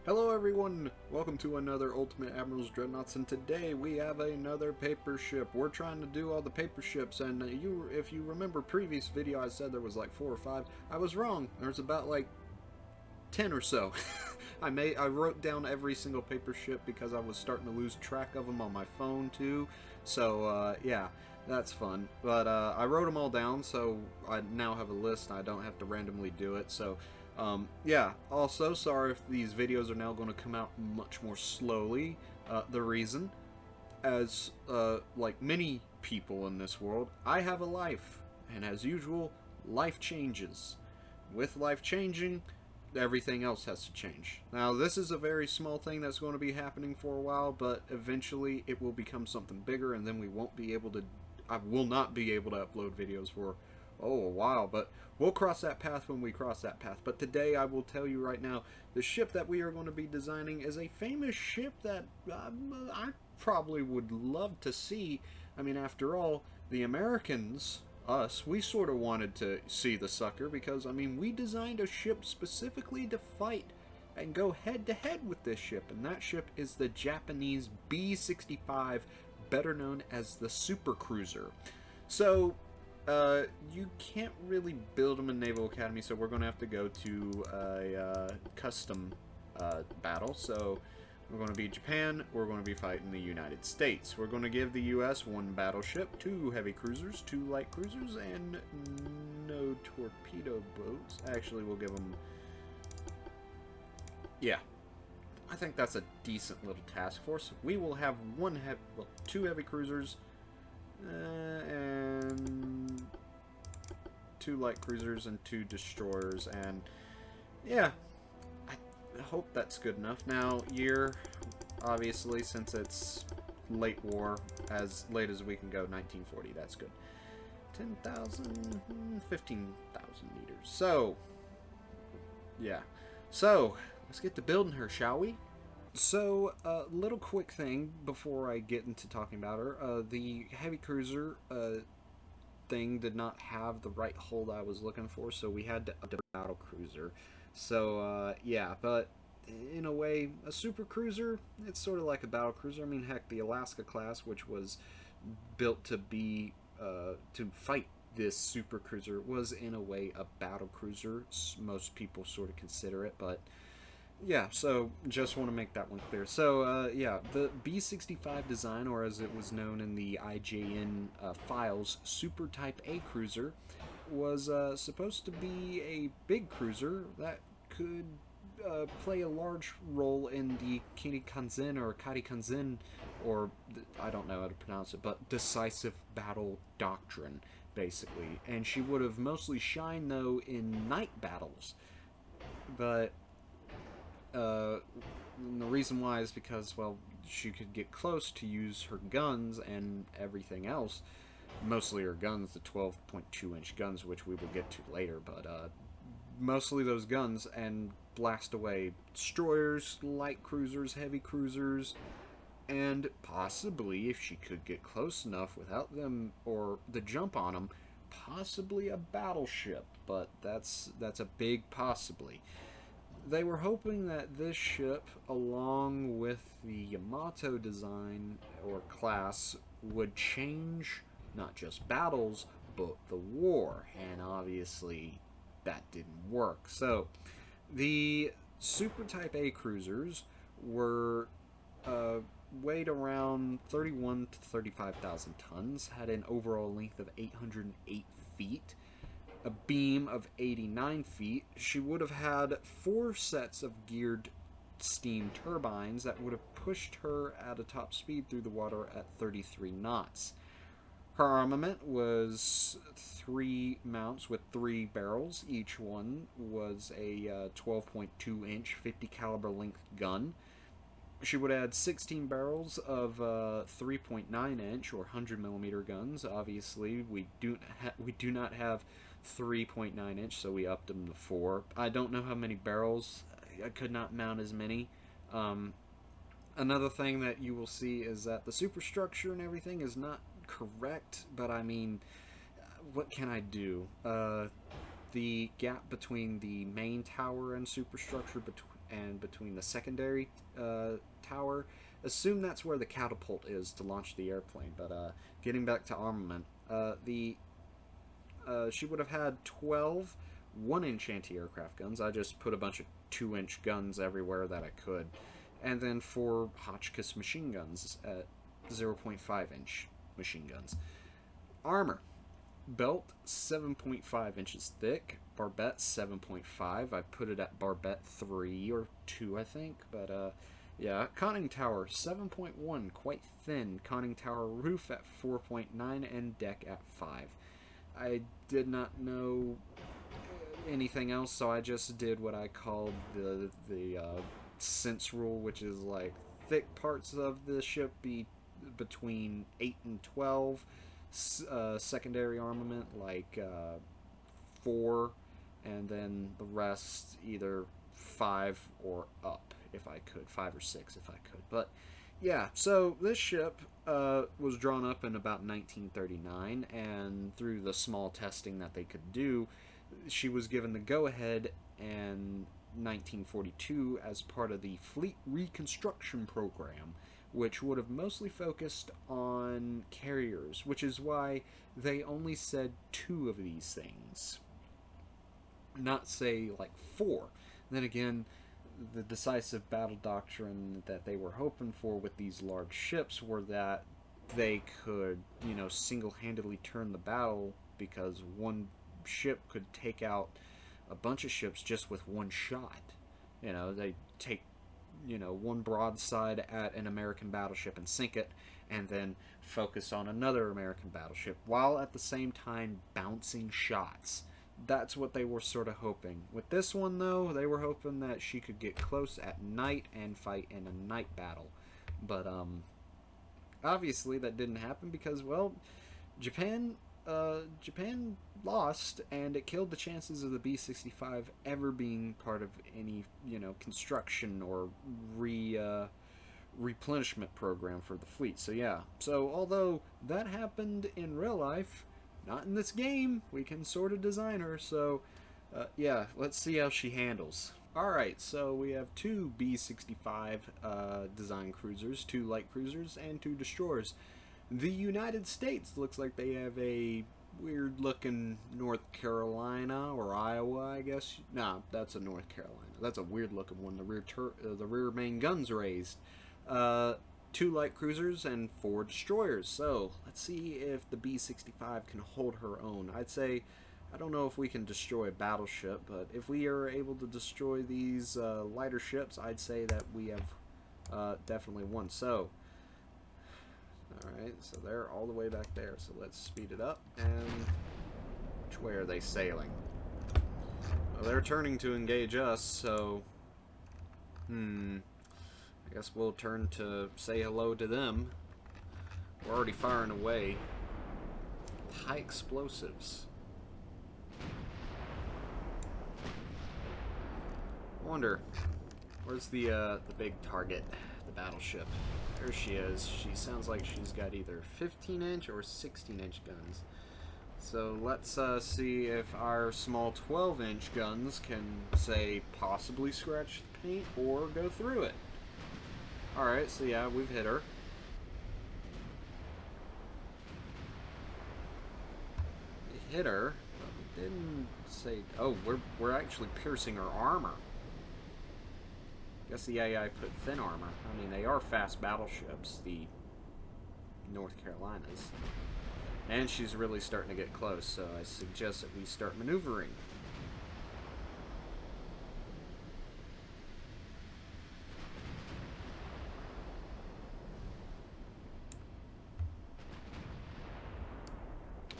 Hello everyone! Welcome to another Ultimate Admiral Dreadnoughts, and today we have another paper ship. We're trying to do all the paper ships, and if you remember previous video I said there was like 4 or 5. I was wrong. There's about like 10 or so. I wrote down every single paper ship because I was starting to lose track of them on my phone too. So yeah, that's fun. But I wrote them all down, so I now have a list. I don't have to randomly do it. So yeah. Also, sorry if these videos are now going to come out much more slowly. The reason, as like many people in this world, I have a life, and as usual, life changes. With life changing, everything else has to change. Now, this is a very small thing that's going to be happening for a while, but eventually it will become something bigger, and then we won't be able to. I will not be able to upload videos for a while, but we'll cross that path when we cross that path. But today, I will tell you right now, the ship that we are going to be designing is a famous ship that I probably would love to see. I mean, after all, the Americans, us, we sort of wanted to see the sucker because, I mean, we designed a ship specifically to fight and go head to head with this ship, and that ship is the Japanese B-65, better known as the Super Cruiser. So, you can't really build them in Naval Academy, so we're going to have to go to a custom battle. So we're going to be Japan, we're going to be fighting the United States. We're going to give the US 1 battleship, 2 heavy cruisers, 2 light cruisers, and no torpedo boats. Actually, we'll give them... yeah, I think that's a decent little task force. We will have 2 heavy cruisers, and 2 light cruisers and 2 destroyers, and yeah, I hope that's good enough. Now, year, obviously, since it's late war, as late as we can go, 1940, that's good. 10,000, 15,000 meters. So, yeah. So, let's get to building her, shall we? So, little quick thing before I get into talking about her. The heavy cruiser thing did not have the right hull I was looking for, so we had to up the battle cruiser. So, yeah, but in a way, a super cruiser, it's sort of like a battle cruiser. I mean, heck, the Alaska class, which was built to be, to fight this super cruiser, was in a way a battle cruiser. Most people sort of consider it, but yeah, so just want to make that one clear. So, yeah, the B-65 design, or as it was known in the IJN files, Super Type A cruiser, was supposed to be a big cruiser that could play a large role in the Kirikanzen or Karikanzen, or I don't know how to pronounce it, but decisive battle doctrine, basically. And she would have mostly shined, though, in night battles. But the reason why is because, well, she could get close to use her guns and everything else. Mostly her guns, the 12.2-inch guns, which we will get to later, but mostly those guns, and blast away destroyers, light cruisers, heavy cruisers, and possibly, if she could get close enough without them, or the jump on them, possibly a battleship, but that's a big possibly. They were hoping that this ship, along with the Yamato design or class, would change not just battles, but the war. And obviously, that didn't work. So, the Super Type A cruisers were weighed around 31 to 35,000 tons, had an overall length of 808 feet, a beam of 89 feet. She would have had 4 sets of geared steam turbines that would have pushed her at a top speed through the water at 33 knots. Her armament was 3 mounts with 3 barrels. Each one was a 12.2-inch 50 caliber length gun. She would add 16 barrels of 3.9-inch or 100 millimeter guns. Obviously, we do not have 3.9-inch, so we upped them to 4. I don't know how many barrels. I could not mount as many. Another thing that you will see is that the superstructure and everything is not correct, but I mean, what can I do? The gap between the main tower and superstructure and between the secondary tower. Assume that's where the catapult is to launch the airplane. But getting back to armament, she would have had 12 1-inch anti-aircraft guns. I just put a bunch of 2-inch guns everywhere that I could. And then 4 Hotchkiss machine guns at 0.5-inch machine guns. Armor. Belt 7.5 inches thick. Barbette 7.5. I put it at barbette 3 or 2, I think. But yeah. Conning tower 7.1, quite thin. Conning tower roof at 4.9 and deck at 5. I did not know anything else, so I just did what I called the sense rule, which is like thick parts of the ship be between 8 and 12, secondary armament like 4, and then the rest either 5 or up if I could, 5 or 6 if I could. But yeah, so this ship was drawn up in about 1939, and through the small testing that they could do, she was given the go-ahead in 1942 as part of the Fleet Reconstruction Program, which would have mostly focused on carriers, which is why they only said 2 of these things, not say like 4. Then again, the decisive battle doctrine that they were hoping for with these large ships were that they could, you know, single-handedly turn the battle, because one ship could take out a bunch of ships just with one shot. You know, they take, you know, one broadside at an American battleship and sink it, and then focus on another American battleship, while at the same time bouncing shots. That's what they were sort of hoping. With this one, though, they were hoping that she could get close at night and fight in a night battle. But, obviously that didn't happen because, well, Japan lost, and it killed the chances of the B-65 ever being part of any, you know, construction or replenishment program for the fleet. So yeah, so although that happened in real life, not in this game, we can sort of design her. So yeah, let's see how she handles. Alright, so we have 2 B-65 design cruisers, 2 light cruisers, and 2 destroyers. The United States looks like they have a weird-looking North Carolina or Iowa, I guess. Nah, that's a North Carolina. That's a weird-looking one. The rear main guns raised. 2 light cruisers and 4 destroyers. So let's see if the B-65 can hold her own. I'd say, I don't know if we can destroy a battleship, but if we are able to destroy these lighter ships, I'd say that we have definitely won. So. Alright, so they're all the way back there, so let's speed it up, and which way are they sailing? Well, they're turning to engage us, so I guess we'll turn to say hello to them. We're already firing away. High explosives. I wonder, where's the big target, the battleship? There she is. She sounds like she's got either 15-inch or 16-inch guns. So let's see if our small 12-inch guns can, say, possibly scratch the paint or go through it. Alright, so yeah, we've hit her. We hit her, but we didn't say... Oh, we're actually piercing her armor. Guess the AI put thin armor. I mean, they are fast battleships, the North Carolinas. And she's really starting to get close, so I suggest that we start maneuvering.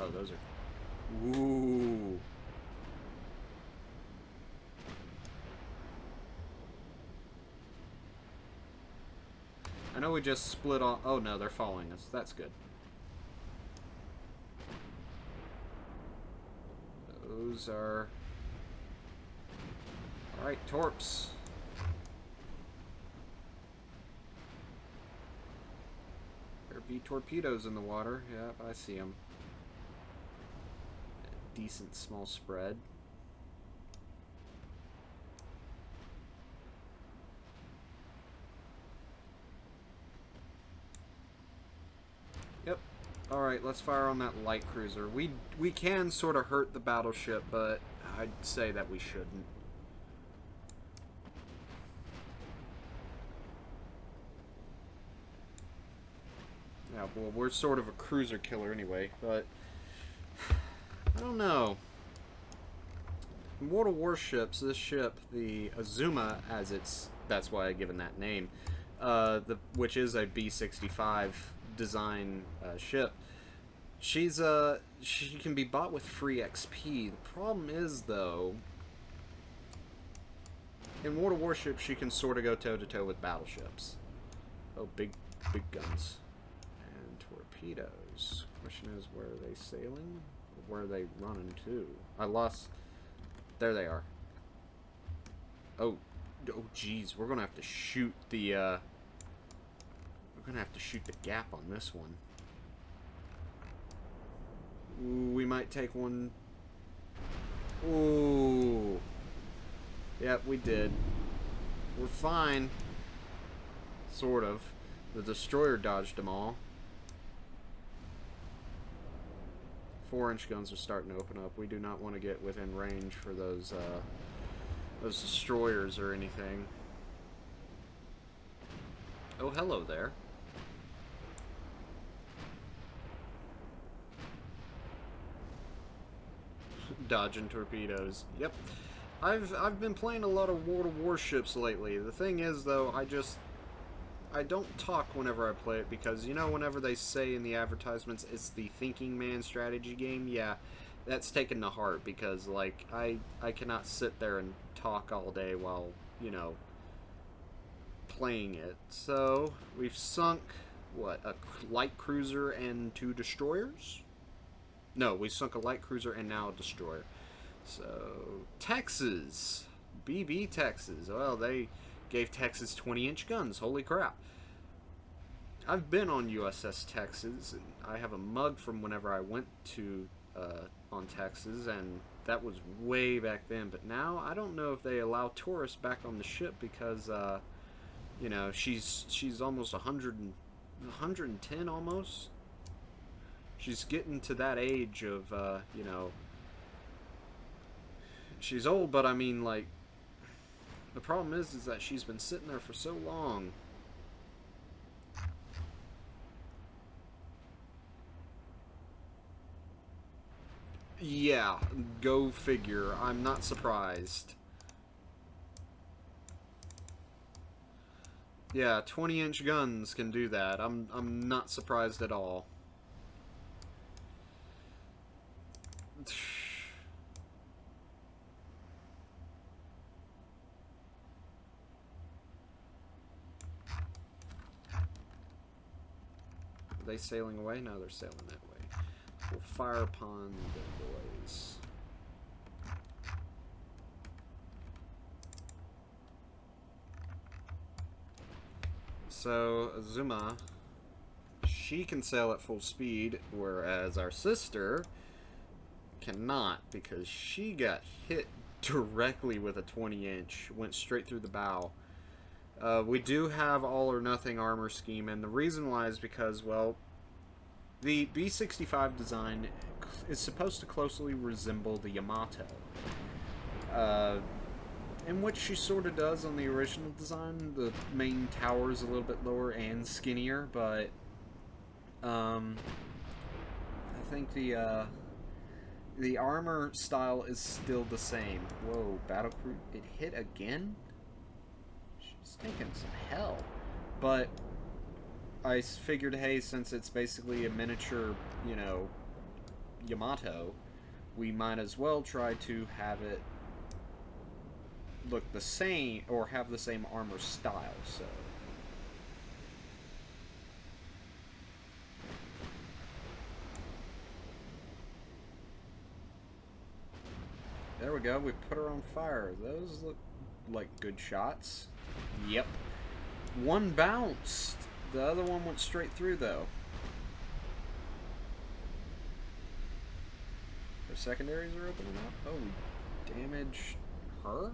Oh, those are... Ooh. I know we just split off... Oh, no, they're following us. That's good. Those are... Alright, torps. There be torpedoes in the water. Yep, I see them. A decent small spread. Alright, let's fire on that light cruiser. We can sort of hurt the battleship, but I'd say that we shouldn't. Yeah, well, we're sort of a cruiser killer anyway, but I don't know. In World of Warships, this ship, the Azuma, that's why I've given that name, which is a B-65 design ship. She can be bought with free XP. The problem is, though, in World of Warships, she can sort of go toe-to-toe with battleships. Oh, big guns. And torpedoes. Question is, where are they sailing? Where are they running to? I lost... There they are. Oh, geez, we're gonna have to shoot the, we're gonna have to shoot the gap on this one. Ooh, we might take one. Ooh. Yep, we did. We're fine. Sort of. The destroyer dodged them all. 4-inch guns are starting to open up. We do not want to get within range for those destroyers or anything. Oh, hello there. Dodging torpedoes. Yep. I've been playing a lot of World of Warships lately. The thing is, though, I don't talk whenever I play it because, you know, whenever they say in the advertisements it's the thinking man strategy game, yeah, that's taken to heart because, like, I cannot sit there and talk all day while, you know, playing it. So, we've sunk, what, a light cruiser and 2 destroyers? No, we sunk a light cruiser and now a destroyer. So, Texas. BB Texas. Well, they gave Texas 20-inch guns. Holy crap. I've been on USS Texas, and I have a mug from whenever I went to on Texas, and that was way back then. But now, I don't know if they allow tourists back on the ship because, you know, she's almost 110 almost. She's getting to that age of, you know, she's old, but I mean, like, the problem is that she's been sitting there for so long. Yeah, go figure. I'm not surprised. Yeah, 20-inch guns can do that. I'm not surprised at all. Are they sailing away? No, they're sailing that way. We'll fire upon the boys. So, Azuma, she can sail at full speed, whereas our sister cannot because she got hit directly with a 20-inch, went straight through the bow. We do have all or nothing armor scheme, and the reason why is because, well, the B-65 design is supposed to closely resemble the Yamato, in which she sort of does on the original design. The main tower is a little bit lower and skinnier, but I think the armor style is still the same. Whoa, battlecruiser! It hit again? She's taking some hell. But I figured, hey, since it's basically a miniature, you know, Yamato, we might as well try to have it look the same, or have the same armor style, so. There we go, we put her on fire. Those look like good shots. Yep. One bounced. The other one went straight through, though. Their secondaries are opening up. Oh, we damaged her?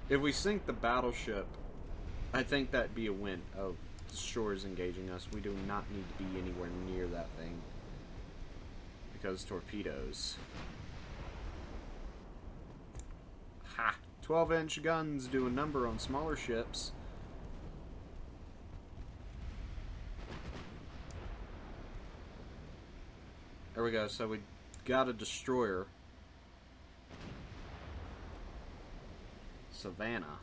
If we sink the battleship, I think that'd be a win. Oh, destroyers engaging us. We do not need to be anywhere near that thing. Because torpedoes. Ha! 12-inch guns do a number on smaller ships. There we go. So we got a destroyer. Savannah.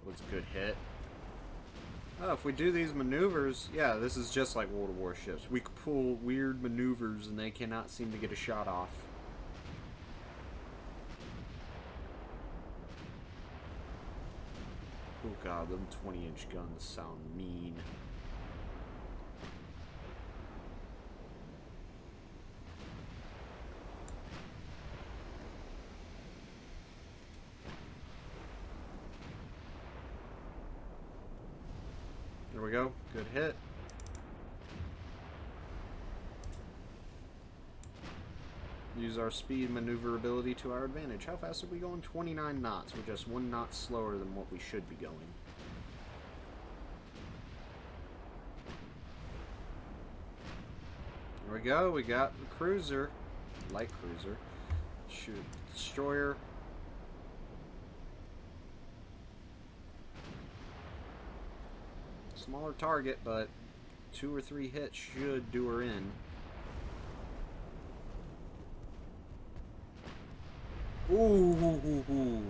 Was a good hit. Oh, if we do these maneuvers, yeah, this is just like World War ships. We can pull weird maneuvers and they cannot seem to get a shot off. Oh god, them 20-inch guns sound mean. There we go. Good hit. Use our speed maneuverability to our advantage. How fast are we going? 29 knots. We're just 1 knot slower than what we should be going. There we go. We got the cruiser. Light cruiser. Shoot. Destroyer. Smaller target, but 2 or 3 hits should do her in. Ooh.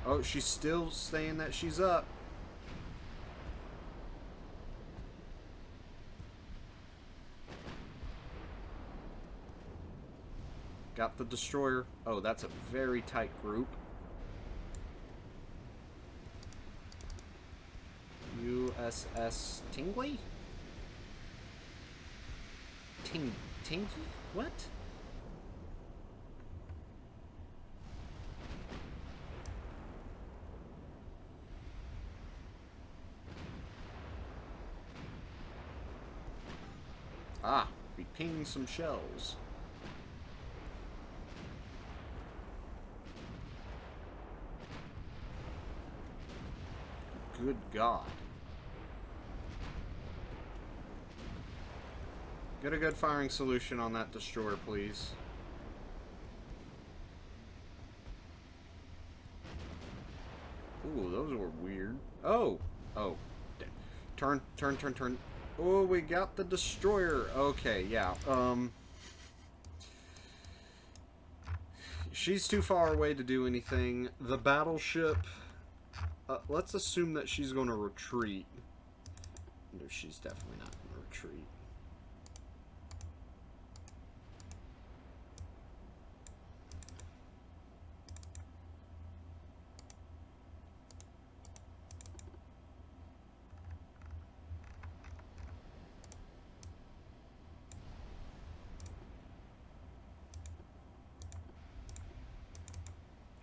Oh, she's still saying that she's up. Got the destroyer. Oh, that's a very tight group. USS Tingley? Tingy? What? Ah, we pinged some shells. Good God. Get a good firing solution on that destroyer, please. Ooh, those were weird. Oh! Oh. Turn. Oh, we got the destroyer. Okay, yeah. She's too far away to do anything. The battleship... let's assume that she's going to retreat. No, she's definitely not going to retreat.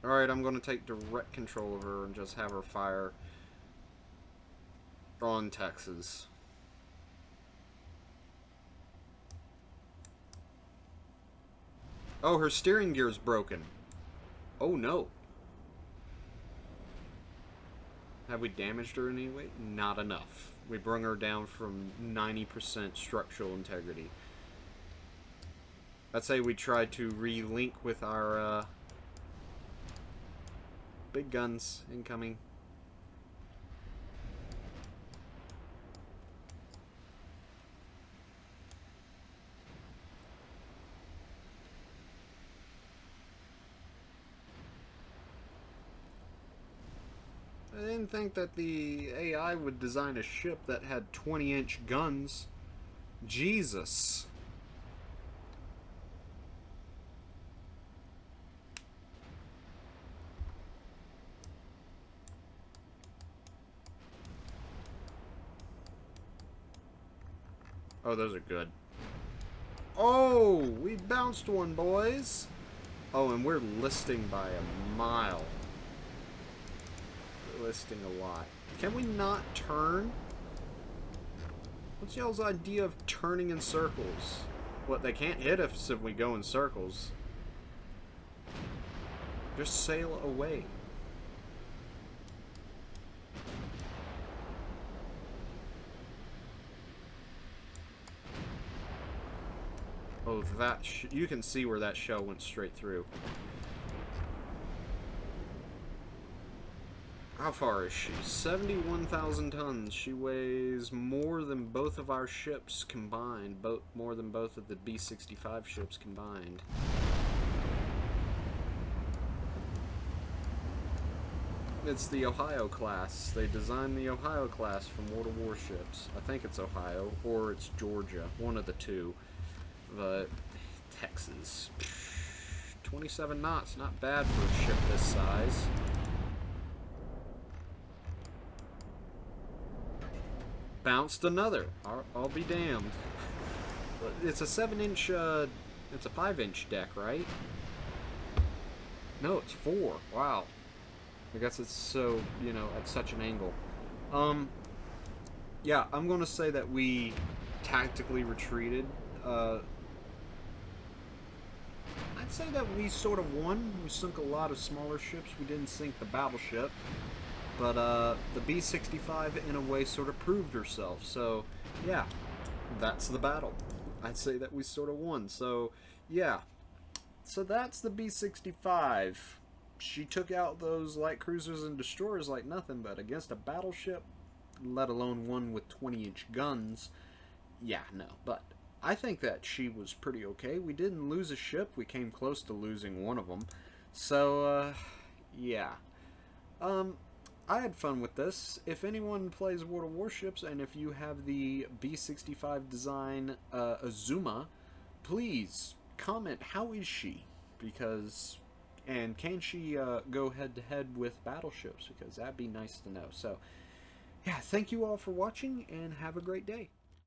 Alright, I'm going to take direct control of her and just have her fire on Texas. Oh, her steering gear's broken. Oh no. Have we damaged her in any way? Not enough. We brung her down from 90% structural integrity. I'd say we tried to re-link with our, big guns incoming. I didn't think that the AI would design a ship that had 20-inch guns. Jesus. Oh, those are good. Oh, we bounced one, boys. Oh, and we're listing by a mile. We're listing a lot. Can we not turn? What's y'all's idea of turning in circles? What, they can't hit us if we go in circles. Just sail away. Oh, you can see where that shell went straight through. How far is she? 71,000 tons. She weighs more than both of our ships combined. More than both of the B-65 ships combined. It's the Ohio class. They designed the Ohio class from World of Warships. I think it's Ohio, or it's Georgia. One of the two. But Texas. 27 knots. Not bad for a ship this size. Bounced another. I'll be damned. It's a 7-inch, it's a 5-inch deck, right? No, it's 4. Wow. I guess it's so, you know, at such an angle. Yeah, I'm going to say that we tactically retreated. I'd say that we sort of won. We sunk a lot of smaller ships. We didn't sink the battleship. But the B-65, in a way, sort of proved herself. So, yeah, that's the battle. I'd say that we sort of won. So, yeah. So that's the B-65. She took out those light cruisers and destroyers like nothing, but against a battleship, let alone one with 20-inch guns, yeah, no. But I think that she was pretty okay. We didn't lose a ship. We came close to losing one of them. So, yeah. I had fun with this. If anyone plays World of Warships, and if you have the B-65 design Azuma, please comment, how is she? Because, and can she go head-to-head with battleships? Because that'd be nice to know. So, yeah, thank you all for watching, and have a great day.